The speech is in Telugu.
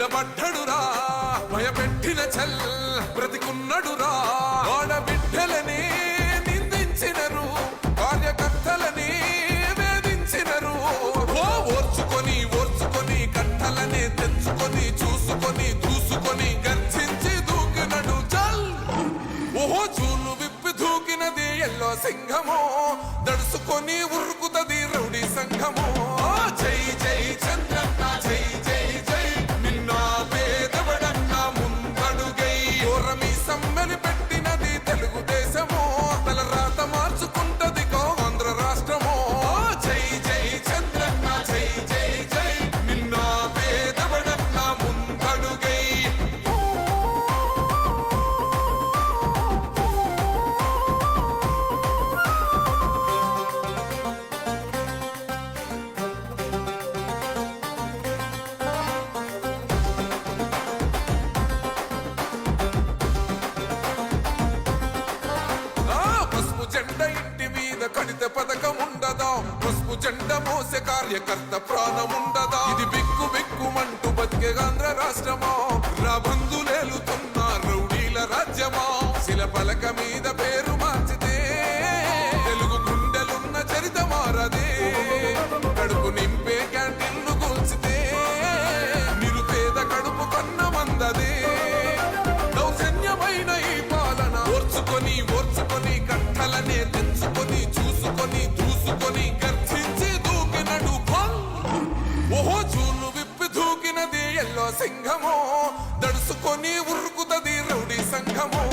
నిలబడ్డడురా భయపెట్టిన చల్ బ్రతికున్నడురా ఆడబిడ్డలని నిందించినరు కార్యకర్తలని వేధించినరు ఓర్చుకొని ఓర్చుకొని కట్టలనే తెచ్చుకొని చూసుకొని దూసుకొని గర్జించి దూకినడు చల్ ఓహో చూలు విప్పి దూకినది ఎల్లో సింహమో దడుసుకొని ఉరుకుతది రౌడీ సంఘమో జై జై చంద్రన్న జై జై జై నిన్న పేదవడన్న ముందడుగై ఓరమి సమ్మెని పెట్టినది తెలుగుదేశమో తల రాత మార్చుకుంటది ఆంధ్ర రాష్ట్రమో జై జై చంద్రన్న జై జై జై నిన్న పేదవడన్న ముందడుగై జెండా ఇంటి మీద కడితే పథకం ఉండదా పసుపు జెండా మోసే కార్యకర్త ప్రాణం ఉండదా ఇది బిక్కు బిక్కుమంటూ బతికే ఆంధ్ర రాష్ట్రమా రాబందులేలుతున్న రౌడీల రాజ్యమా శిల పలక మీద పేరు మార్చితే తెలుగు గుండెలున్న చరిత మారదే కడుపు నింపే క్యాంటీన్లు కూల్చితే నిరుపేద కడుపు కన్న మందదే దౌర్జన్యమైన ఈ పాలన ఓర్చుకొని ఓర్చుకొని కట్టలనే తెచ్చుకొని చూసుకొని దూసుకొని గర్జించి దూకినడు ఓహో చూలు విప్పి దూకినది ఎల్లో సింహమో దడుసుకొని ఉరుకుతది రౌడీ సంఘమో